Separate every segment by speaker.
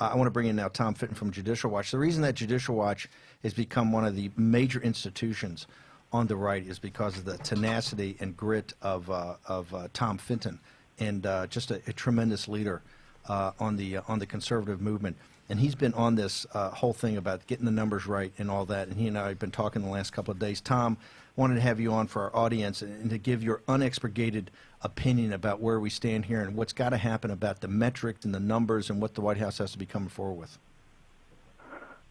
Speaker 1: I want to bring in now Tom Fitton from Judicial Watch. The reason that Judicial Watch has become one of the major institutions on the right is because of the tenacity and grit of Tom Fitton, and just a tremendous leader on the conservative movement. And he's been on this whole thing about getting the numbers right and all that. And he and I have been talking the last couple of days. Tom, wanted to have you on for our audience and to give your unexpurgated opinion about where we stand here and what's got to happen about the metrics and the numbers and what the White House has to be coming forward with.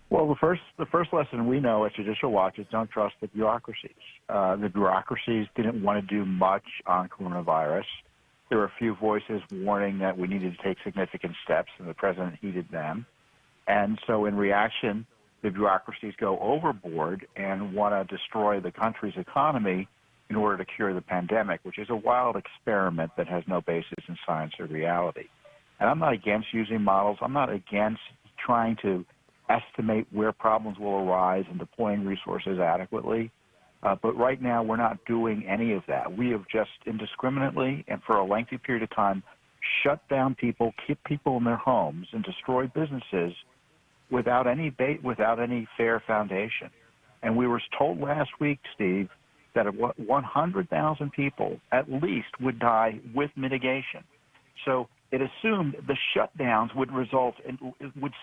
Speaker 2: Well, the first lesson we know at Judicial Watch is don't trust the bureaucracies. The bureaucracies didn't want to do much on coronavirus. There were a few voices warning that we needed to take significant steps, and the president heeded them. And so in reaction, the bureaucracies go overboard and want to destroy the country's economy in order to cure the pandemic, which is a wild experiment that has no basis in science or reality. And I'm not against using models. I'm not against trying to estimate where problems will arise and deploying resources adequately. But right now, we're not doing any of that. We have just indiscriminately and for a lengthy period of time shut down people, keep people in their homes, and destroyed businesses without any fair foundation. And we were told last week, Steve, that 100,000 people at least would die with mitigation. So it assumed the shutdowns would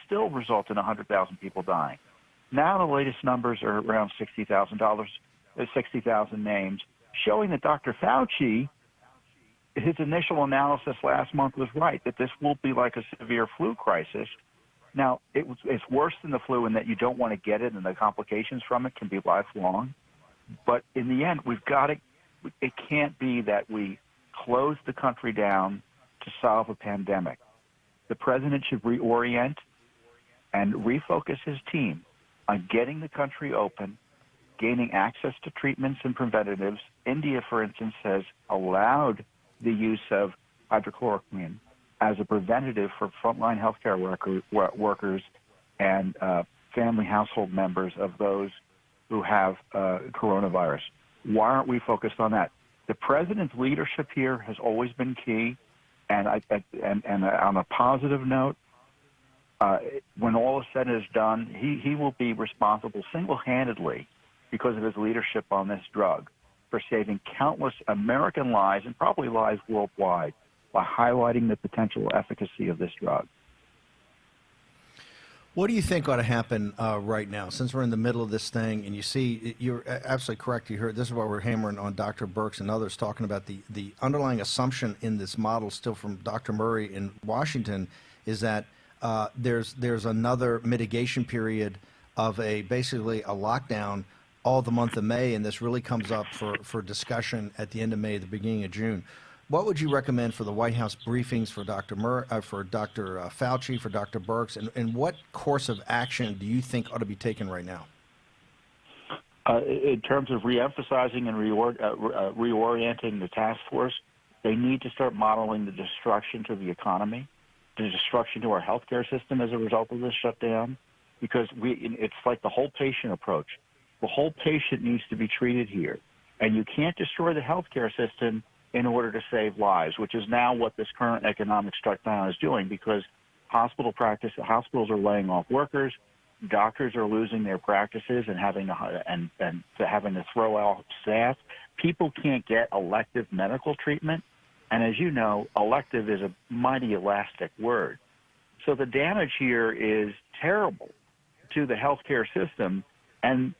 Speaker 2: still result in 100,000 people dying. Now the latest numbers are around 60,000 names, showing that Dr. Fauci, his initial analysis last month was right, that this will be like a severe flu crisis. Now, it's worse than the flu in that you don't want to get it, and the complications from it can be lifelong. But in the end, it can't be that we close the country down to solve a pandemic. The president should reorient and refocus his team on getting the country open, gaining access to treatments and preventatives. India, for instance, has allowed the use of hydrochloroquine as a preventative for frontline healthcare workers and family household members of those who have coronavirus. Why aren't we focused on that? The president's leadership here has always been key, and on a positive note, when all is said and is done, he will be responsible single-handedly because of his leadership on this drug for saving countless American lives and probably lives worldwide by highlighting the potential efficacy of this drug.
Speaker 1: What do you think ought to happen right now, since we're in the middle of this thing? And you see, you're absolutely correct. You heard this is why we're hammering on Dr. Birx and others talking about the underlying assumption in this model, still from Dr. Murray in Washington, is that there's another mitigation period of basically a lockdown all the month of May, and this really comes up for discussion at the end of May, the beginning of June. What would you recommend for the White House briefings for Dr. Fauci, for Dr. Birx, and what course of action do you think ought to be taken right now?
Speaker 2: In terms of reemphasizing and reorienting the task force, they need to start modeling the destruction to the economy, the destruction to our healthcare system as a result of this shutdown, because it's like the whole patient approach. The whole patient needs to be treated here, and you can't destroy the healthcare system in order to save lives, which is now what this current economic shutdown is doing, because hospitals are laying off workers, doctors are losing their practices and having to throw out staff. People can't get elective medical treatment, and as you know, elective is a mighty elastic word. So the damage here is terrible to the healthcare system, and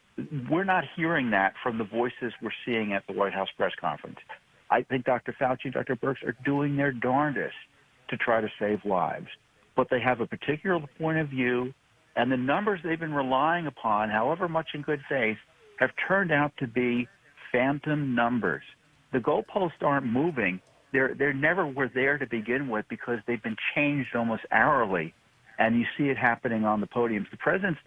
Speaker 2: we're not hearing that from the voices we're seeing at the White House press conference. I think Dr. Fauci and Dr. Birx are doing their darndest to try to save lives, but they have a particular point of view, and the numbers they've been relying upon, however much in good faith, have turned out to be phantom numbers. The goalposts aren't moving. They never were there to begin with because they've been changed almost hourly, and you see it happening on the podiums. The president's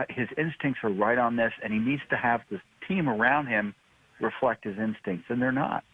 Speaker 2: his instincts are right on this, and he needs to have the team around him reflect his instincts, and they're not.